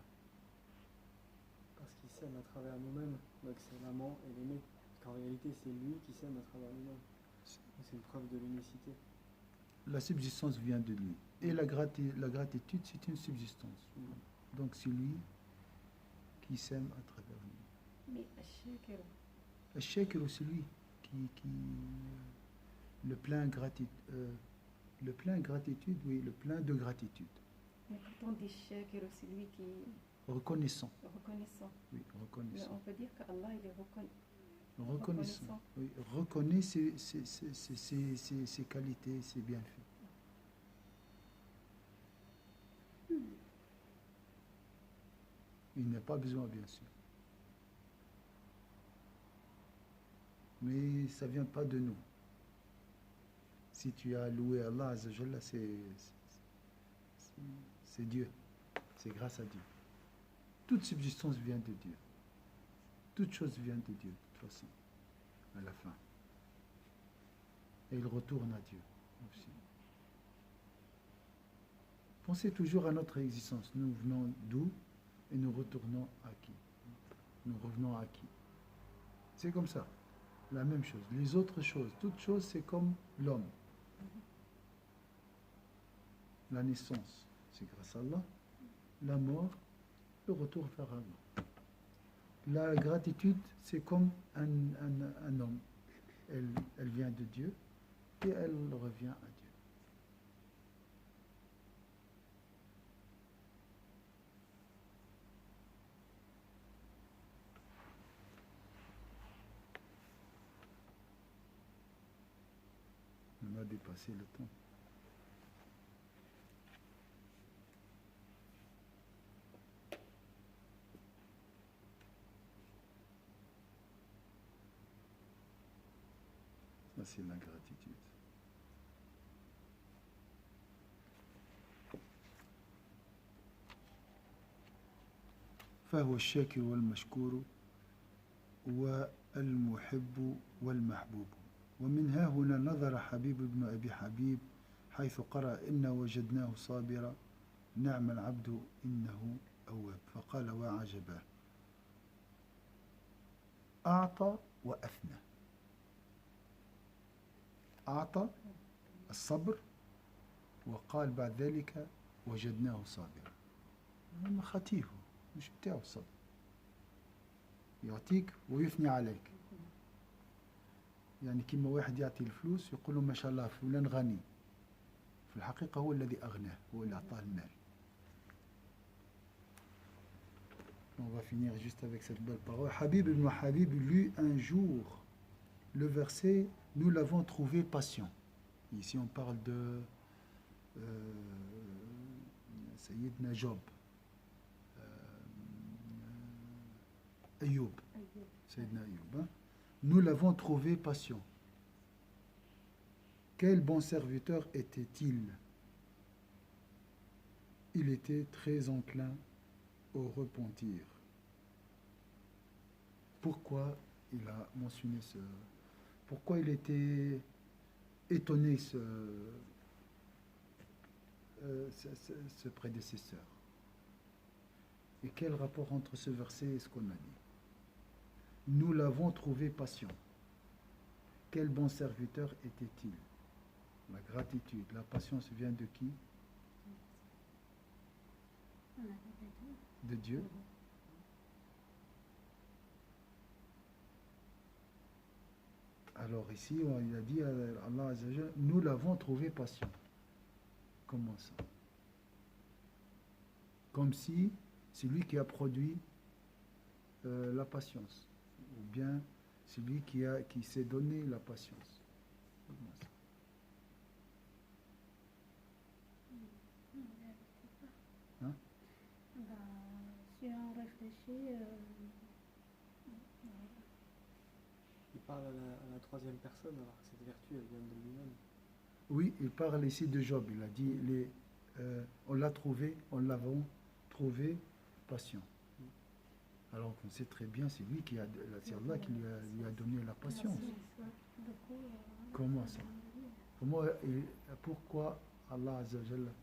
Parce qu'il s'aime à travers nous-mêmes, donc c'est l'amant et l'aimé. Parce qu'en réalité, c'est lui qui s'aime à travers nous-mêmes. C'est une preuve de l'unicité. La subsistance vient de lui. Et la gratitude, c'est une subsistance. Donc c'est lui qui s'aime à travers nous. Mais Le shakir, c'est lui qui le plein gratitude, oui, le plein de gratitude. Mais quand on dit shakir, c'est lui qui est Reconnaissant. reconnaissant. Oui, Mais reconnaissant. on peut dire qu'Allah, il est Reconnaissant. Oui, reconnaît ses qualités, ses bienfaits. Il n'a pas besoin, bien sûr. Mais ça ne vient pas de nous. Si tu as loué Allah, Azzawajal, c'est Dieu. C'est grâce à Dieu. Toute subsistance vient de Dieu. Toute chose vient de Dieu, de toute façon, à la fin. Et il retourne à Dieu aussi. Pensez toujours à notre existence. Nous venons d'où et nous retournons à qui? Nous revenons à qui? C'est comme ça. La même chose. Les autres choses, toutes choses, c'est comme l'homme. La naissance, c'est grâce à Allah. La mort, le retour vers Allah. La gratitude, c'est comme un homme. Elle vient de Dieu et elle revient à Dieu. On a dépassé le temps. Ça, c'est la gratitude. فهو الشاكر والمشكور والمحب والمحبوب. ومن ها هنا نظر حبيب بن أبي حبيب حيث قرأ إنا وجدناه صابرا نعم العبد إنه أواب فقال وعجبا أعطى وأثنى. أعطى الصبر وقال بعد ذلك وجدناه صابرا. هذا خطيفه مش بتاعه الصبر، يعطيك ويثني عليك. يعني كما واحد يعطي الفلوس يقول له ما شاء الله فلان غني، في الحقيقة هو الذي أغناه، هو اللي أعطاه المال. On va finir juste avec cette belle parole. Habib ibn Habib lut un jour le verset « Nous l'avons trouvé patient ». Ici on parle de Sayyidina Job, Ayoub, Sayyidina Ayoub. Hein? Nous l'avons trouvé patient. Quel bon serviteur était-il? Il était très enclin au repentir. Pourquoi il a mentionné ce... Pourquoi il était étonné ce prédécesseur? Et quel rapport entre ce verset et ce qu'on a dit? Nous l'avons trouvé patient. Quel bon serviteur était-il? La gratitude, la patience vient de qui? De Dieu. Alors ici, il a dit à Allah Azza wa Jalla, nous l'avons trouvé patient. Comment ça? Comme si c'est lui qui a produit la patience, ou bien c'est lui qui s'est donné la patience. Comment ça? Hein? Si on réfléchit, Il parle à la troisième personne, alors que cette vertu, elle vient de lui-même. Oui, il parle ici de Job. Il a dit, on l'a trouvé, on l'avons trouvé patient. Alors qu'on sait très bien, c'est lui qui a, c'est Allah qui lui a donné la patience. Comment ça? Pourquoi Allah Azza wa Jalla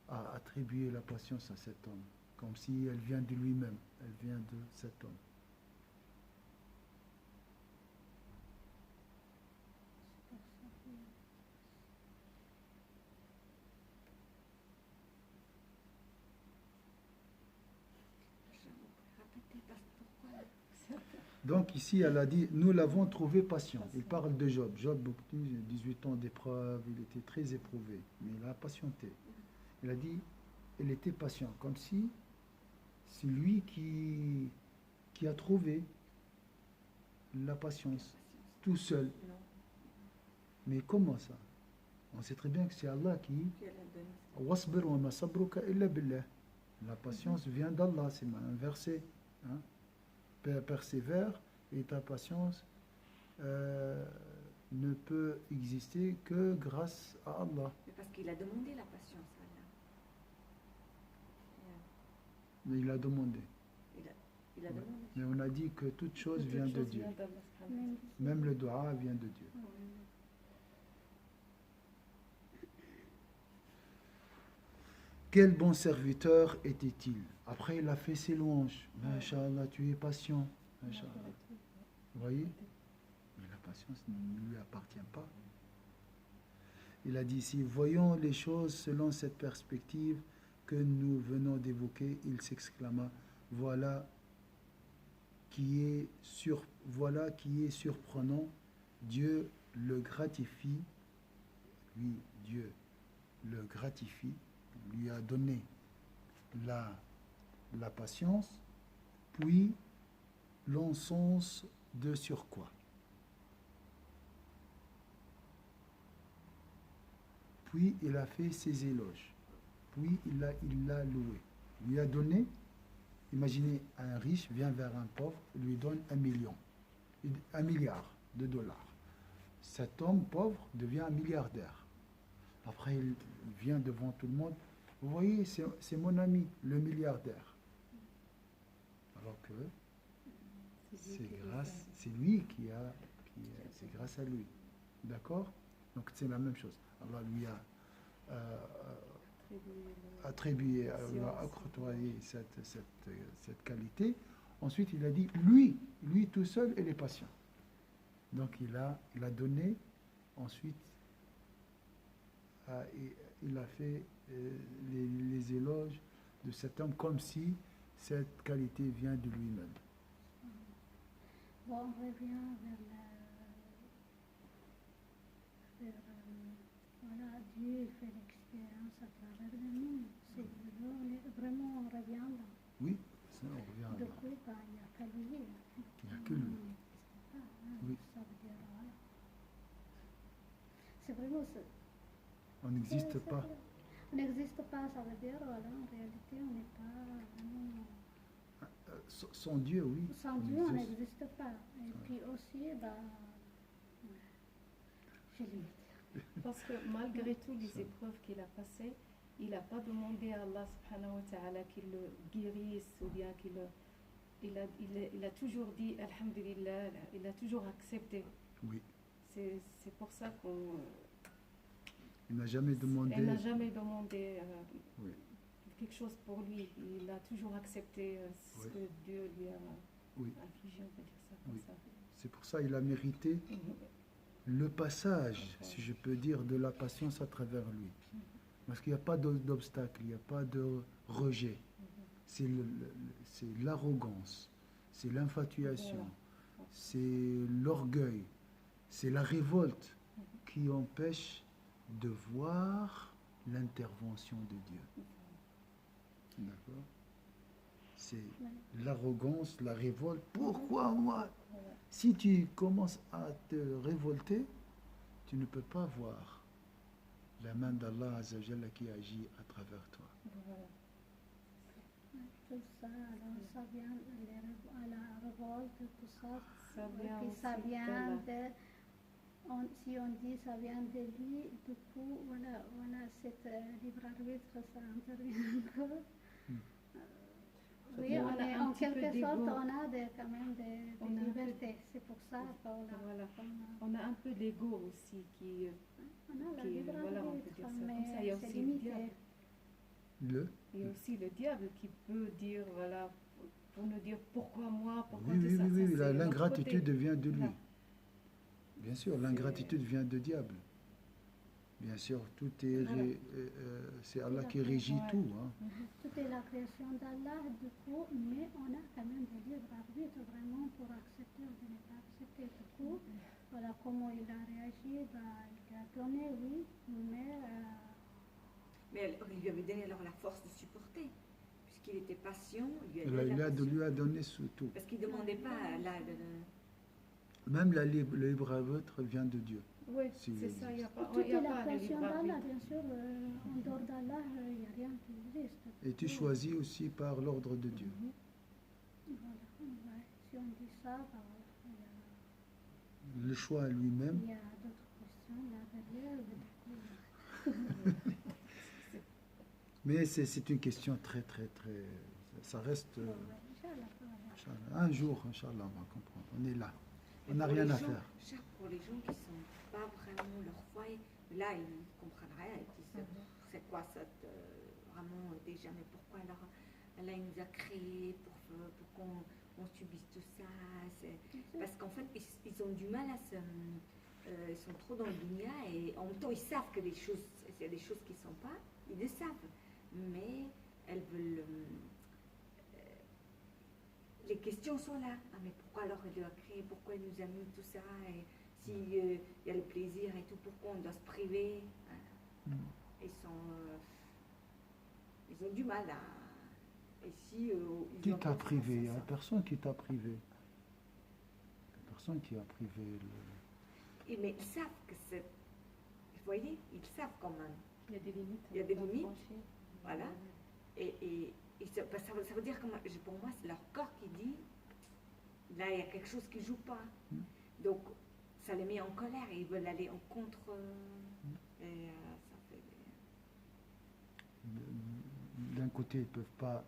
a attribué la patience à cet homme, comme si elle vient de lui-même, elle vient de cet homme? Donc ici, elle a dit, nous l'avons trouvé patient. Il parle de Job. Job, 18 ans d'épreuve, il était très éprouvé, mais il a patienté. Il a dit, il était patient, comme si c'est lui qui a trouvé la patience, tout seul. Mais comment ça? On sait très bien que c'est Allah qui... Wasbir wa ma sabruka illa billah. La patience vient d'Allah, c'est un verset. Hein? Persévère et ta patience ne peut exister que grâce à Allah. Mais parce qu'il a demandé la patience à Allah. Mais il a demandé. Il a demandé. Mais on a dit que toute chose vient de Dieu. Même le dua vient de Dieu. Quel bon serviteur était-il? Après, il a fait ses louanges. Masha'Allah, tu es patient. Masha'Allah. Vous voyez? Mais la patience ne lui appartient pas. Il a dit ici, voyons les choses selon cette perspective que nous venons d'évoquer. Il s'exclama, voilà qui est surprenant. Dieu le gratifie. Lui, Dieu le gratifie. Lui a donné la patience, puis l'encense de surcroît. puis il a fait ses éloges, puis il l'a loué, il lui a donné. Imaginez, un riche vient vers un pauvre, lui donne 1 million, 1 milliard de dollars. Cet homme pauvre devient un milliardaire. Après, il vient devant tout le monde. Vous voyez, c'est mon ami, le milliardaire. Alors que c'est lui qui a, c'est grâce à lui. D'accord? Donc c'est la même chose. Allah lui a attribué, lui a octroyé cette qualité. Ensuite, il a dit, lui tout seul, il est patient. Donc il a donné. Ensuite, il a fait les éloges de cet homme comme si cette qualité vient de lui-même. Bon, on revient voilà, Dieu fait l'expérience à travers le monde. Vraiment, on revient là. Oui, ça, on revient Du là. coup, il n'y a qu'à lui. Il n'y a que lui. Oui. Ça veut dire, voilà. C'est vraiment ça. On n'existe pas. On n'existe pas, ça veut dire, voilà, en réalité, on n'est pas vraiment... Sans Dieu, oui. Sans Dieu, on n'existe pas. Et puis aussi, j'ai limité. Parce que malgré toutes les épreuves qu'il a passées, il n'a pas demandé à Allah subhanahu wa ta'ala qu'il le guérisse ou bien il a toujours dit Alhamdulillah, il a toujours accepté. Oui. C'est pour ça qu'on... Il n'a jamais demandé. Elle n'a jamais demandé Oui. quelque chose pour lui. Il a toujours accepté ce Oui. que Dieu lui a Oui. infligé, on peut dire ça comme Oui. ça. C'est pour ça qu'il a mérité le passage, si je peux dire, de la patience à travers lui. Parce qu'il n'y a pas d'obstacle, il n'y a pas de rejet. C'est l'arrogance, c'est l'infatuation, c'est l'orgueil, c'est la révolte qui empêche de voir l'intervention de Dieu. D'accord? C'est l'arrogance, la révolte. Pourquoi moi? Si tu commences à te révolter, tu ne peux pas voir la main d'Allah Azzawajal qui agit à travers toi. Voilà. Tout ça, alors ça vient à la révolte, tout ça. Ça vient Puis ça aussi vient d'Allah. si on dit ça vient de lui, du coup, voilà, cette libre arbitre, ça intervient encore. Oui, On a un en petit peu quelque d'ego. sorte, on a quand même des On a un peu- libertés. C'est pour ça qu'on Voilà. On a un peu d'ego aussi qui... on a la qui- libre voilà, on peut arbitre, dire ça comme ça. Il y a mais aussi c'est le limité. diable. Le Il y a aussi le diable qui peut dire, voilà, pour nous dire pourquoi moi, pourquoi Oui, tu oui, ça. oui, Ça, oui, c'est l'autre l'ingratitude côté. vient de lui. Voilà. Bien sûr, l'ingratitude vient de diable. Bien sûr, tout est Voilà. c'est Allah qui régit Ouais. tout. Hein. Tout est la création d'Allah, du coup, mais on a quand même des libres arbitres vraiment pour accepter ou de ne pas accepter. Du coup, voilà comment il a réagi, il a donné, oui, mais Mais il lui avait donné alors la force de supporter, puisqu'il était patient. Il lui a Il donné la patience. lui a donné tout. Parce qu'il ne demandait pas là. Même le libre arbitre vient de Dieu. Oui, Si c'est il ça, il n'y a pas, tout il y a est la pas de création libre d'Allah, arbitre. bien sûr, en dehors d'Allah, il n'y a rien qui existe. Et tu choisis aussi par l'ordre de Dieu. Voilà, ouais. Si on dit ça, Le choix lui-même. il y a d'autres questions là derrière. Du coup, Mais c'est une question très, très, très... Ça reste... Inch'Allah, voilà. Un jour, Inch'Allah, on va comprendre. On est là. On Mais n'a pour rien les à gens- faire. Pour les gens qui ne sont pas vraiment leur foi, là, ils ne comprennent rien. Ils disent, c'est quoi ça vraiment déjà, mais pourquoi alors Allah il nous a créés pour qu'on subisse tout ça Parce qu'en fait, ils ont du mal à se... ils sont trop dans le dunya et en même temps, ils savent que s'il y a des choses qui ne sont pas, ils le savent. Mais elles veulent... les questions sont là. Ah, mais pourquoi alors il nous a créé? Pourquoi il nous a mis tout ça? Et s'il y a le plaisir et tout, pourquoi on doit se priver? Ils ont du mal à... Et si, ils Qui ont t'a pensé privé? Il à n'y a ça. personne qui t'a privé. Il n'y a personne qui a privé. Mais ils savent que c'est... voyez, ils savent quand même. Il y a des limites. Il y a des à pas limites. franchir. Voilà. Et ça veut dire que pour moi, c'est leur corps qui dit, là, il y a quelque chose qui ne joue pas. Donc, ça les met en colère et ils veulent aller en contre. Et ça fait. D'un côté, ils ne peuvent pas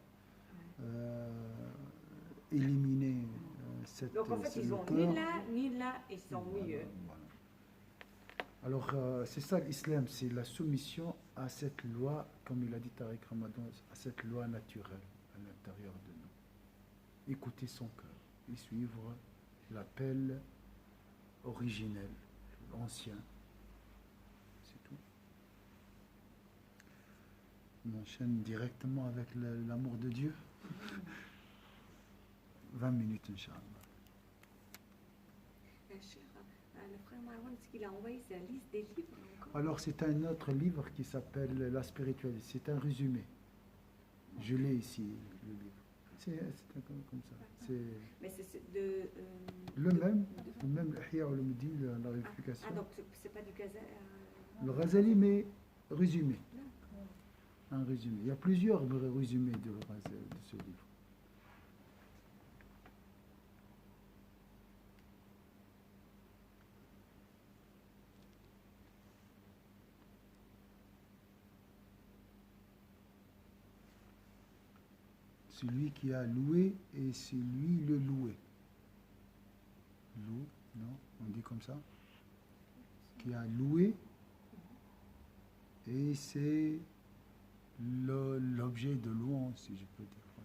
éliminer cette. Donc, en fait, ils le sont corps. ni là, ils sont milieu. Voilà. Alors, c'est ça l'islam, c'est la soumission à cette loi, comme il a dit Tariq Ramadan, à cette loi naturelle à l'intérieur de nous. Écouter son cœur et suivre l'appel originel, ancien. C'est tout. On enchaîne directement avec l'amour de Dieu. 20 minutes, Inch'Allah. Le frère Marwan, ce qu'il a envoyé, c'est la liste des livres encore. Alors, c'est un autre livre qui s'appelle La spiritualité. C'est un résumé. Je l'ai ici, le livre. C'est comme ça. Mais c'est de. Le même, Ihya Ulumuddin, la réplication. Ah, donc c'est pas du Ghazali. Le Ghazali, mais résumé. Un résumé. Il y a plusieurs résumés de ce livre. Celui qui a loué et c'est lui le loué. Loue, non? On dit comme ça? Qui a loué et c'est l'objet de louange, si je peux dire.